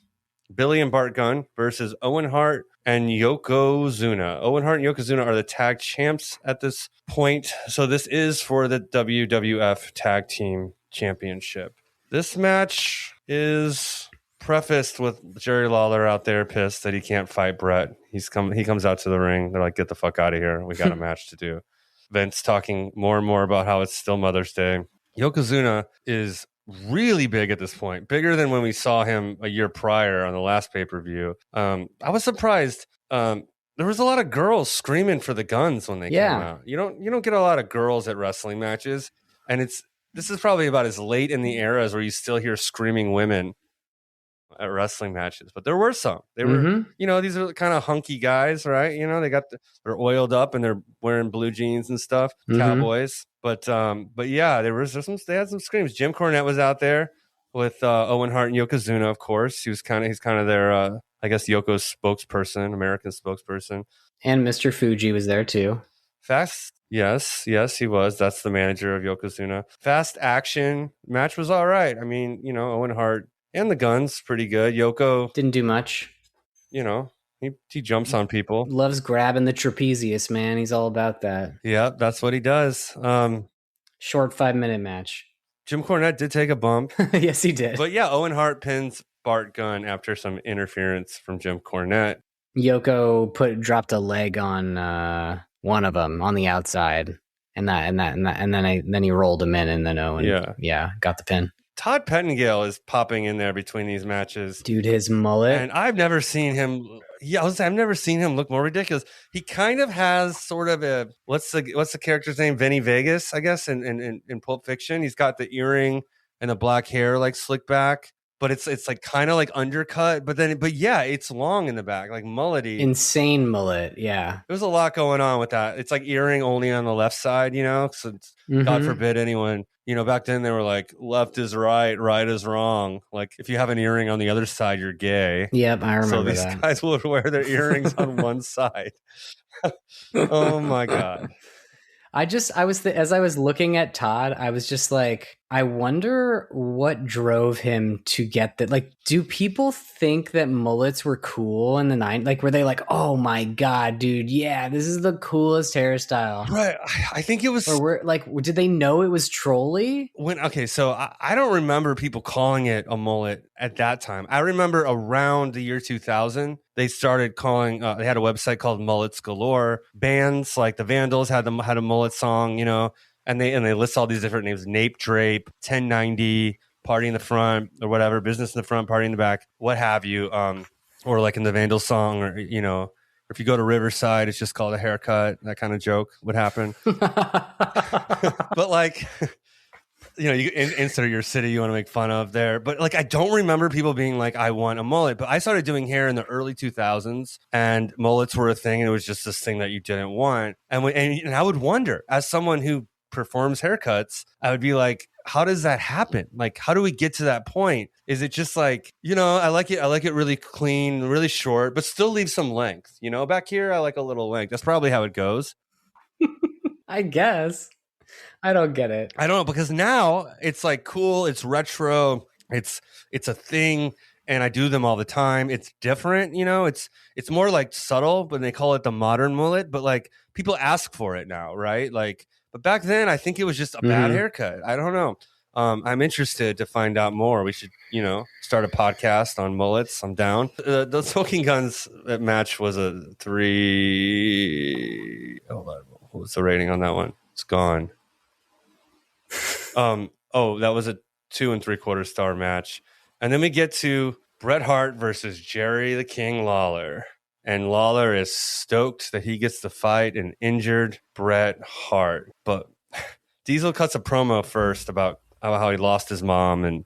Speaker 2: Billy and Bart Gunn versus Owen Hart and Yokozuna. Owen Hart and Yokozuna are the tag champs at this point. So this is for the WWF Tag Team Championship. This match is prefaced with Jerry Lawler out there pissed that he can't fight Bret. He comes out to the ring. They're like, get the fuck out of here. We got a match to do. Vince talking more and more about how it's still Mother's Day. Yokozuna is really big at this point, bigger than when we saw him a year prior on the last pay-per-view. I was surprised. There was a lot of girls screaming for the Guns when they came out. You don't get a lot of girls at wrestling matches, and this is probably about as late in the era as where you still hear screaming women at wrestling matches, but there were some. They were, these are kind of hunky guys, right? They're oiled up and they're wearing blue jeans and stuff, cowboys. But yeah, they had some screams. Jim Cornette was out there with Owen Hart and Yokozuna, of course. He's kind of their, I guess, Yoko's spokesperson, American spokesperson.
Speaker 1: And Mr. Fuji was there too.
Speaker 2: Fast, yes, he was. That's the manager of Yokozuna. Fast action match was all right. I mean, Owen Hart and the Guns pretty good. Yoko
Speaker 1: didn't do much.
Speaker 2: He jumps on people.
Speaker 1: Loves grabbing the trapezius, man. He's all about that.
Speaker 2: Yeah, that's what he does.
Speaker 1: Short 5-minute match.
Speaker 2: Jim Cornette did take a bump.
Speaker 1: Yes, he did.
Speaker 2: But yeah, Owen Hart pins Bart Gunn after some interference from Jim Cornette.
Speaker 1: Yoko dropped a leg on one of them on the outside, and then he rolled him in, and then Owen got the pin.
Speaker 2: Todd Pettengale is popping in there between these matches.
Speaker 1: Dude, his mullet.
Speaker 2: And I've never seen him. Yeah, I've never seen him look more ridiculous. He kind of has sort of a what's the character's name? Vinny Vegas, I guess, in Pulp Fiction. He's got the earring and the black hair like slicked back, but it's like kind of like undercut. But yeah, it's long in the back, like mullety.
Speaker 1: Insane mullet. Yeah,
Speaker 2: there's a lot going on with that. It's like earring only on the left side, So God forbid anyone. Back then they were like, left is right, right is wrong. Like, if you have an earring on the other side, you're gay.
Speaker 1: Yep, I remember that.
Speaker 2: So these guys would wear their earrings on one side. Oh, my God.
Speaker 1: As I was looking at Todd, I was just like, I wonder what drove him to get that. Like, do people think that mullets were cool in the 90s? Like, were they like, oh my God, dude, yeah, this is the coolest hairstyle?
Speaker 2: Right. I think it was.
Speaker 1: Or did they know it was trolly?
Speaker 2: So I don't remember people calling it a mullet at that time. I remember around the year 2000, they started calling, they had a website called Mullets Galore. Bands like the Vandals had a mullet song, and they list all these different names: Nape Drape, 1090, Party in the Front, or whatever, Business in the Front, Party in the Back, what have you. Or like in the Vandals song, or if you go to Riverside, it's just called a haircut. That kind of joke would happen. But like, you instead of your city you want to make fun of there. But like, I don't remember people being like, I want a mullet. But I started doing hair in the early 2000s, and mullets were a thing, and it was just this thing that you didn't want. And I would wonder, as someone who performs haircuts, I would be like, how does that happen? Like, how do we get to that point? Is it just like, I like it really clean, really short, but still leave some length, back here I like a little length. That's probably how it goes.
Speaker 1: I guess. I don't get it.
Speaker 2: I don't know, because now it's like cool, it's retro, it's a thing, and I do them all the time. It's different, it's more like subtle, but they call it the modern mullet, but like people ask for it now, right? Like, but back then I think it was just a bad haircut. I don't know. I'm interested to find out more. We should, start a podcast on mullets. I'm down. The Smoking Guns match was a 3. Hold on. What was the rating on that one? It's gone. That was a 2 3/4 star match. And then we get to Bret Hart versus Jerry the King Lawler. And Lawler is stoked that he gets to fight an injured Bret Hart. But Diesel cuts a promo first about how he lost his mom and,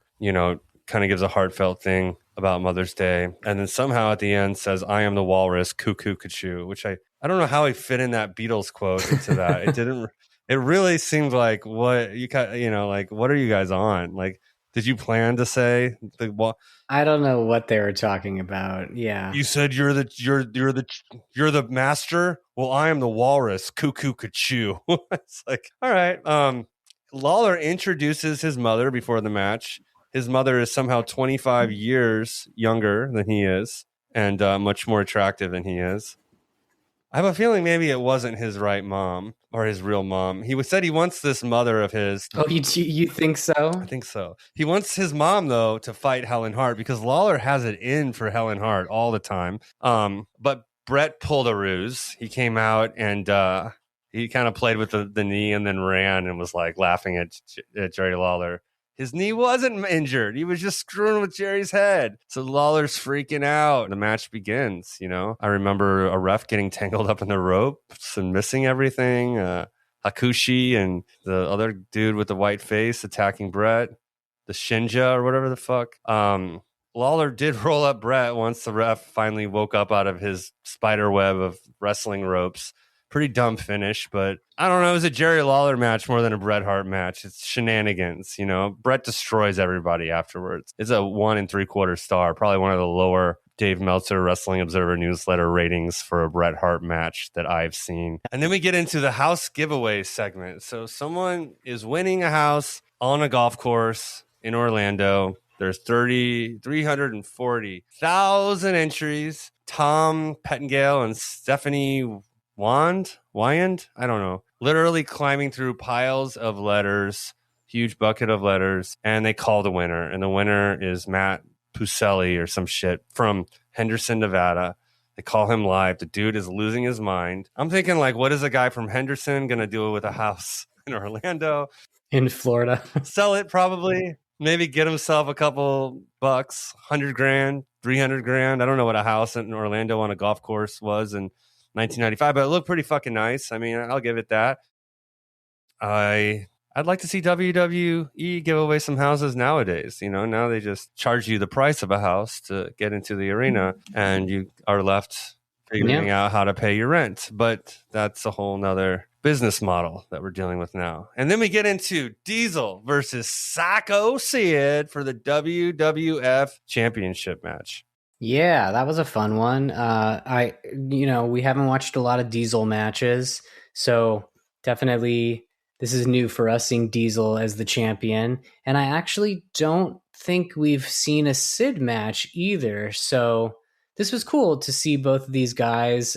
Speaker 2: kind of gives a heartfelt thing about Mother's Day. And then somehow at the end says, "I am the walrus, cuckoo, cuckoo," which I don't know how he fit in that Beatles quote into that. It didn't. It really seemed like what what are you guys on? Like, did you plan to say
Speaker 1: I don't know what they were talking about. Yeah.
Speaker 2: You said you're the master. Well, I am the walrus, cuckoo, cuckoo. It's like, all right. Lawler introduces his mother before the match. His mother is somehow 25 years younger than he is and much more attractive than he is. I have a feeling maybe it wasn't his right mom or his real mom. He said he wants this mother of his.
Speaker 1: Oh, you think so?
Speaker 2: I think so. He wants his mom, though, to fight Helen Hart because Lawler has it in for Helen Hart all the time. But Bret pulled a ruse. He came out and he kind of played with the knee and then ran and was like laughing at Jerry Lawler. His knee wasn't injured. He was just screwing with Jerry's head. So Lawler's freaking out. The match begins, I remember a ref getting tangled up in the ropes and missing everything. Hakushi and the other dude with the white face attacking Bret. The Shinja or whatever the fuck. Lawler did roll up Bret once the ref finally woke up out of his spider web of wrestling ropes. Pretty dumb finish, but I don't know. It was a Jerry Lawler match more than a Bret Hart match. It's shenanigans, Bret destroys everybody afterwards. It's a 1 3/4 star, probably one of the lower Dave Meltzer Wrestling Observer newsletter ratings for a Bret Hart match that I've seen. And then we get into the house giveaway segment. So someone is winning a house on a golf course in Orlando. There's 340,000 entries. Tom Pettengale and Stephanie Wyand, I don't know, literally climbing through piles of letters, huge bucket of letters, and they call the winner. And the winner is Matt Pucelli or some shit from Henderson, Nevada. They call him live. The dude is losing his mind. I'm thinking, like, what is a guy from Henderson going to do with a house in Orlando?
Speaker 1: In Florida.
Speaker 2: Sell it probably. Maybe get himself a couple bucks, $100,000, $300,000. I don't know what a house in Orlando on a golf course was in 1995, but it looked pretty fucking nice. I mean, I'll give it that. I'd like to see WWE give away some houses nowadays. Now they just charge you the price of a house to get into the arena, and you are left figuring out how to pay your rent. But that's a whole nother business model that we're dealing with now. And then we get into Diesel versus Psycho Sid for the WWF Championship match.
Speaker 1: Yeah, that was a fun one. We haven't watched a lot of Diesel matches, so definitely this is new for us seeing Diesel as the champion. And I actually don't think we've seen a Sid match either. So this was cool to see both of these guys.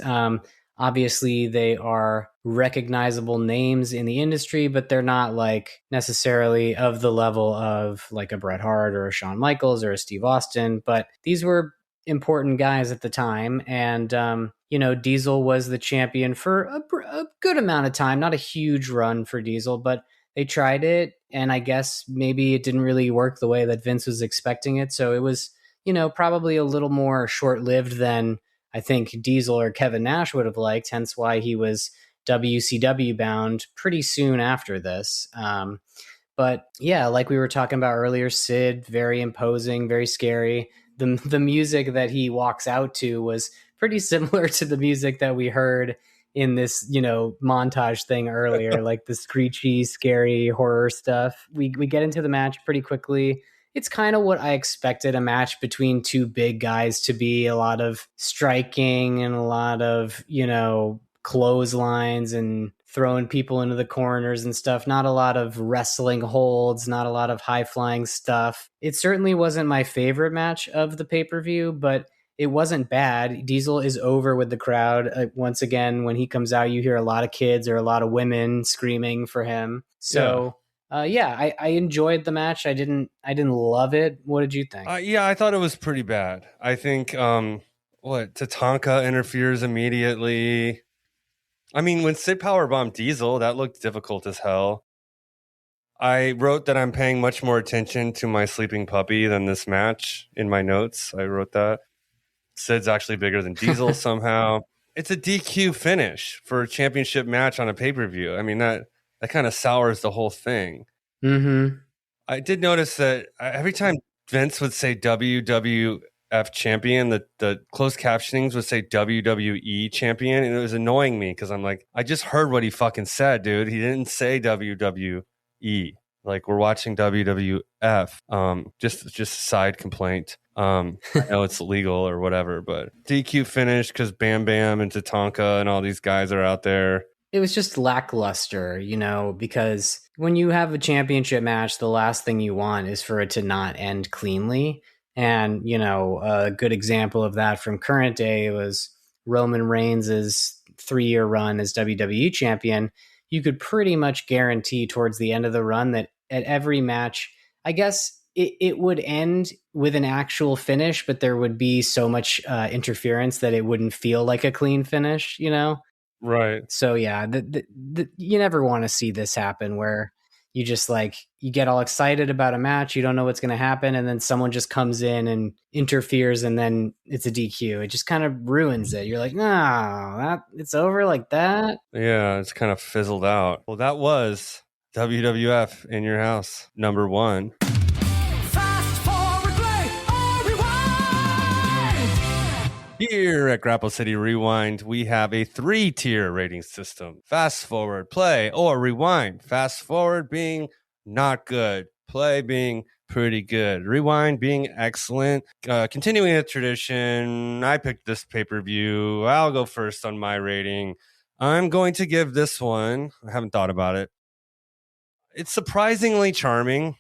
Speaker 1: Obviously, they are recognizable names in the industry, but they're not like necessarily of the level of like a Bret Hart or a Shawn Michaels or a Steve Austin. But these were important guys at the time. And, Diesel was the champion for a good amount of time, not a huge run for Diesel, but they tried it. And I guess maybe it didn't really work the way that Vince was expecting it. So it was, probably a little more short-lived than I think Diesel or Kevin Nash would have liked, hence why he was WCW bound pretty soon after this. But yeah, like we were talking about earlier, Sid, very imposing, very scary. The music that he walks out to was pretty similar to the music that we heard in this, montage thing earlier, like the screechy, scary horror stuff. We get into the match pretty quickly. It's kind of what I expected a match between two big guys to be. A lot of striking and a lot of, clotheslines and throwing people into the corners and stuff. Not a lot of wrestling holds, not a lot of high flying stuff. It certainly wasn't my favorite match of the pay-per-view, but it wasn't bad. Diesel is over with the crowd. Once again, when he comes out, you hear a lot of kids or a lot of women screaming for him. So Yeah, I enjoyed the match. I didn't love it. What did you think?
Speaker 2: Yeah, I thought it was pretty bad. I think Tatanka interferes immediately. I mean, when Sid powerbombed Diesel, that looked difficult as hell. I wrote that I'm paying much more attention to my sleeping puppy than this match in my notes. I wrote that. Sid's actually bigger than Diesel somehow. It's a DQ finish for a championship match on a pay-per-view. I mean, that kind of sours the whole thing.
Speaker 1: Mm-hmm.
Speaker 2: I did notice that every time Vince would say WWF champion, the closed captionings would say WWE champion, and it was annoying me because I'm like, I just heard what he fucking said, dude. He didn't say WWE. Like, we're watching WWF. Just a side complaint. I know it's illegal or whatever, but DQ finish because Bam Bam and Tatanka and all these guys are out there.
Speaker 1: It was just lackluster, because when you have a championship match, the last thing you want is for it to not end cleanly. And, a good example of that from current day was Roman Reigns' 3-year run as WWE champion. You could pretty much guarantee towards the end of the run that at every match, I guess it would end with an actual finish, but there would be so much interference that it wouldn't feel like a clean finish,
Speaker 2: Right.
Speaker 1: So yeah, you never want to see this happen where you just you get all excited about a match, you don't know what's going to happen, and then someone just comes in and interferes, and then it's a DQ. It just kind of ruins it. You're like, no, it's over like that.
Speaker 2: Yeah, it's kind of fizzled out. Well, that was WWF in your house, number 1. Here at Grapple City Rewind, we have a 3-tier rating system. Fast forward, play, or rewind. Fast forward being not good. Play being pretty good. Rewind being excellent. Continuing the tradition, I picked this pay-per-view. I'll go first on my rating. I'm going to give this one, I haven't thought about it. It's surprisingly charming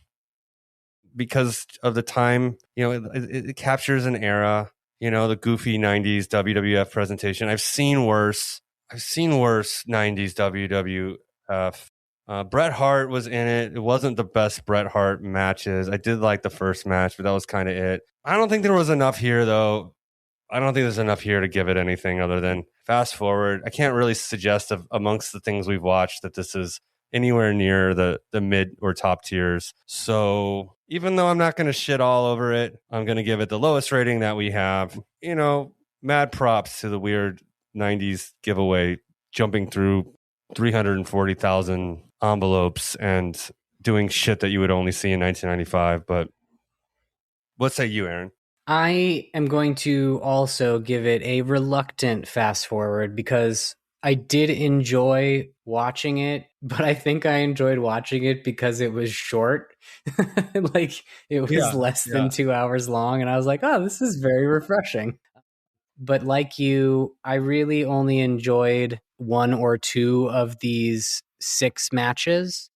Speaker 2: because of the time. It captures an era. The goofy 90s WWF presentation. I've seen worse 90s WWF. Bret Hart was in it. It wasn't the best Bret Hart matches. I did like the first match, but that was kind of it. I don't think there was enough here, though. I don't think there's enough here to give it anything other than fast forward. I can't really suggest amongst the things we've watched that this is anywhere near the mid or top tiers. So even though I'm not going to shit all over it, I'm going to give it the lowest rating that we have. Mad props to the weird 90s giveaway, jumping through 340,000 envelopes and doing shit that you would only see in 1995. But what say you, Aaron?
Speaker 1: I am going to also give it a reluctant fast forward because I did enjoy watching it, but I think I enjoyed watching it because it was short. It was less than 2 hours long, and I was like, oh, this is very refreshing. But like you, I really only enjoyed 1 or 2 of these 6 matches.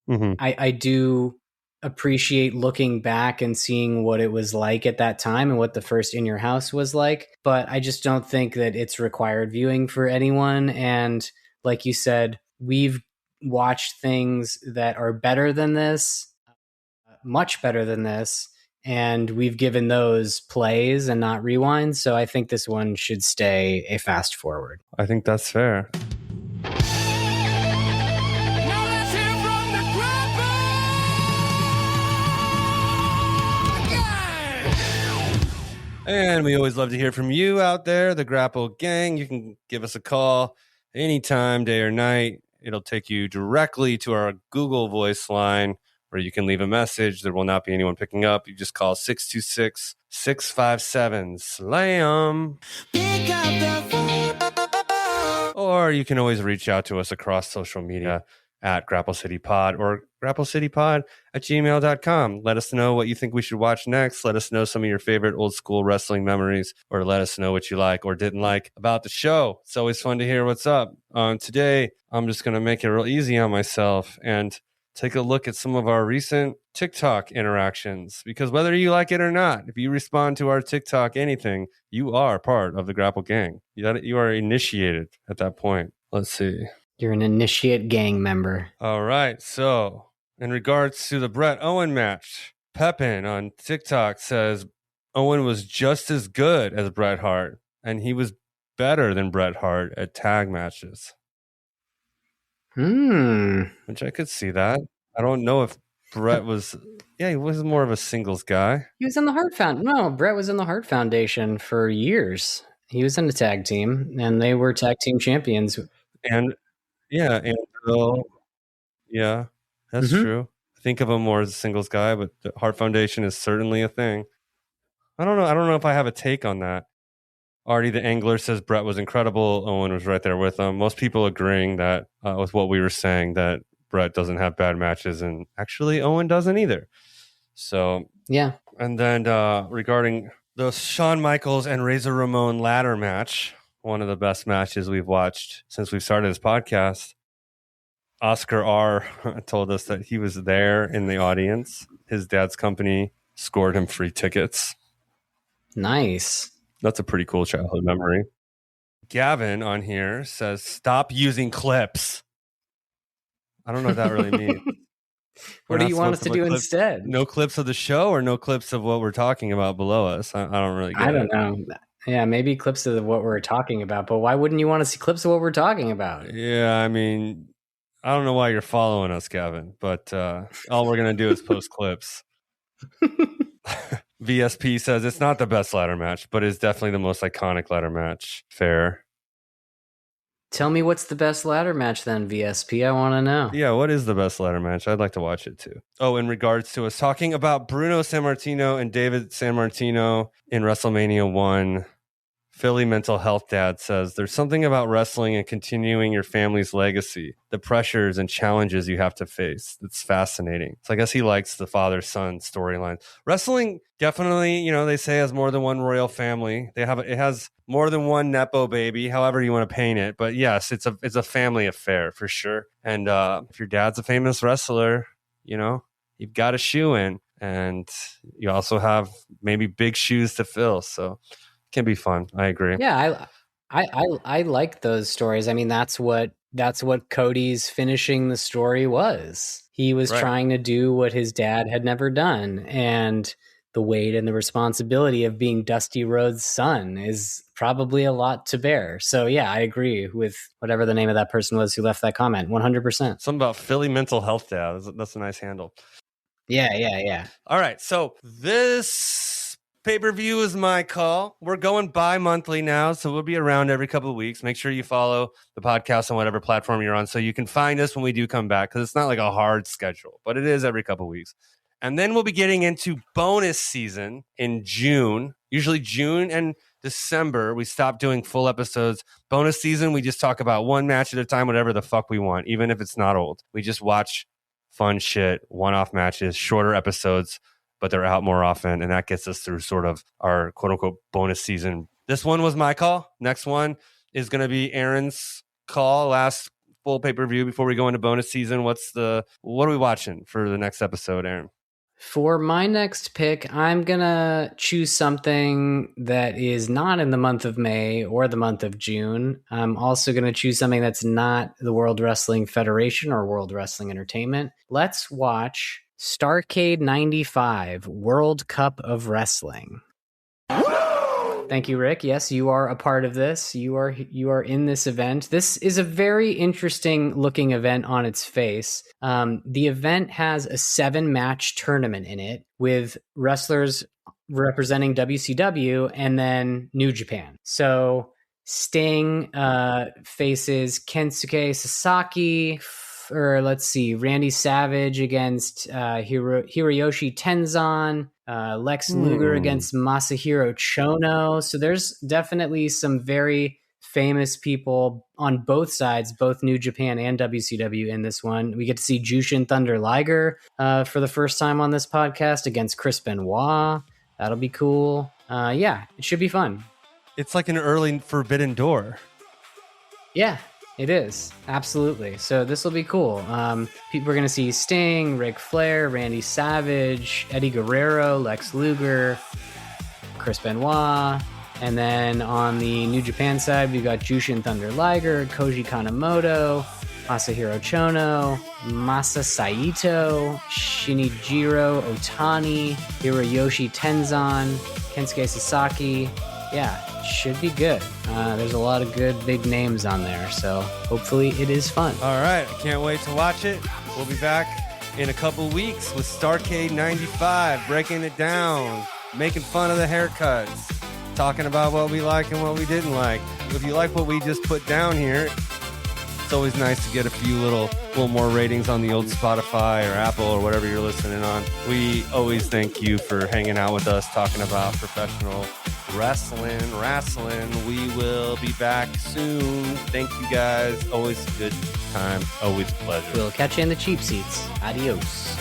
Speaker 2: Mm-hmm.
Speaker 1: I do appreciate looking back and seeing what it was like at that time and what the first In Your House was like, but I just don't think that it's required viewing for anyone. And like you said, we've watched things that are better than this, much better than this, and we've given those plays and not rewinds. So I think this one should stay a fast forward.
Speaker 2: I think that's fair. And we always love to hear from you out there, the Grapple Gang. You can give us a call anytime, day or night. It'll take you directly to our Google Voice line where you can leave a message. There will not be anyone picking up. You just call 626-657-SLAM. Or you can always reach out to us across social media at Grapple City Pod or grapplecitypod@gmail.com. Let us know what you think we should watch next. Let us know some of your favorite old school wrestling memories, or let us know what you like or didn't like about the show. It's always fun to hear what's up. Today, I'm just going to make it real easy on myself and take a look at some of our recent TikTok interactions, because whether you like it or not, if you respond to our TikTok anything, you are part of the Grapple Gang. You are initiated at that point. Let's see.
Speaker 1: You're an initiate gang member.
Speaker 2: All right. So In regards to the Bret Owen match, Pepin on TikTok says Owen was just as good as Bret Hart, and he was better than Bret Hart at tag matches. Which I could see that. I don't know if Bret was... Yeah, he was more of a singles guy.
Speaker 1: He was in the Hart Foundation. No, Bret was in the Hart Foundation for years. He was in the tag team, and they were tag team champions.
Speaker 2: And yeah, yeah, that's true. I think of him more as a singles guy, but the Hart Foundation is certainly a thing. I don't know if I have a take on that. Artie the Angler says Bret was incredible. Owen was right there with him. Most people agreeing that with what we were saying, that Bret doesn't have bad matches, and actually Owen doesn't either. So
Speaker 1: yeah.
Speaker 2: And then regarding the Shawn Michaels and Razor Ramon ladder match, one of the best matches we've watched since we've started this podcast, Oscar R told us that he was there in the audience. His dad's company scored him free tickets.
Speaker 1: Nice.
Speaker 2: That's a pretty cool childhood memory. Gavin on here says, stop using clips. I don't know what that really means.
Speaker 1: What do you want us to do
Speaker 2: clips,
Speaker 1: instead?
Speaker 2: No clips of the show or no clips of what we're talking about below us? I don't really get it.
Speaker 1: I don't know. Yeah, maybe clips of what we're talking about, but why wouldn't you want to see clips of what we're talking about?
Speaker 2: Yeah, I mean, I don't know why you're following us, Gavin, but all we're going to do is post clips. VSP says it's not the best ladder match, but it's definitely the most iconic ladder match. Fair.
Speaker 1: Tell me what's the best ladder match then, VSP. I want to know.
Speaker 2: Yeah, what is the best ladder match? I'd like to watch it too. Oh, in regards to us talking about Bruno Sammartino and David Sammartino in WrestleMania 1, Philly Mental Health Dad says, there's something about wrestling and continuing your family's legacy, the pressures and challenges you have to face. It's fascinating. So I guess he likes the father-son storyline. Wrestling definitely, they say has more than one royal family. It has more than one Nepo baby, however you want to paint it. But yes, it's a family affair for sure. And if your dad's a famous wrestler, you've got a shoe in, and you also have maybe big shoes to fill. So can be fun. I agree.
Speaker 1: Yeah, I like those stories. I mean, that's what Cody's finishing the story was. He was trying to do what his dad had never done, and the weight and the responsibility of being Dusty Rhodes' son is probably a lot to bear. So yeah, I agree with whatever the name of that person was who left that comment. 100%.
Speaker 2: Something about Philly Mental Health Dad. That's a nice handle.
Speaker 1: Yeah.
Speaker 2: All right, so this pay-per-view is my call. We're going bi-monthly now, so we'll be around every couple of weeks. Make sure you follow the podcast on whatever platform you're on so you can find us when we do come back, because it's not like a hard schedule, but it is every couple of weeks. And then we'll be getting into bonus season in June. Usually June and December, we stop doing full episodes. Bonus season, we just talk about one match at a time, whatever the fuck we want, even if it's not old. We just watch fun shit, one-off matches, shorter episodes, but they're out more often, and that gets us through sort of our quote-unquote bonus season. This one was my call. Next one is going to be Aaron's call, last full pay-per-view before we go into bonus season. What are we watching for the next episode, Aaron?
Speaker 1: For my next pick, I'm going to choose something that is not in the month of May or the month of June. I'm also going to choose something that's not the World Wrestling Federation or World Wrestling Entertainment. Let's watch Starrcade 95 World Cup of Wrestling. Thank you, Rick. Yes, you are a part of this. You are in this event. This is a very interesting looking event on its face. The event has a 7-match tournament in it with wrestlers representing WCW and then New Japan. So Sting faces Kensuke Sasaki, or let's see, Randy Savage against Hiroyoshi Tenzan, Lex Luger against Masahiro Chono. So there's definitely some very famous people on both sides, both New Japan and WCW in this one. We get to see Jushin Thunder Liger for the first time on this podcast against Chris Benoit. That'll be cool. Yeah, it should be fun.
Speaker 2: It's like an early Forbidden Door.
Speaker 1: Yeah. It is. Absolutely. So this will be cool. We're going to see Sting, Ric Flair, Randy Savage, Eddie Guerrero, Lex Luger, Chris Benoit. And then on the New Japan side, we've got Jushin Thunder Liger, Koji Kanemoto, Masahiro Chono, Masa Saito, Shinjiro Otani, Hiroyoshi Tenzan, Kensuke Sasaki. Yeah, should be good. There's a lot of good big names on there, so hopefully it is fun.
Speaker 2: All right, I can't wait to watch it. We'll be back in a couple weeks with Starrcade 95, breaking it down, making fun of the haircuts, talking about what we like and what we didn't like. If you like what we just put down here, it's always nice to get a few little more ratings on the old Spotify or Apple or whatever you're listening on. We always thank you for hanging out with us, talking about professional wrestling. We will be back soon. Thank you guys. Always a good time. Always a pleasure.
Speaker 1: We'll catch you in the cheap seats. Adios.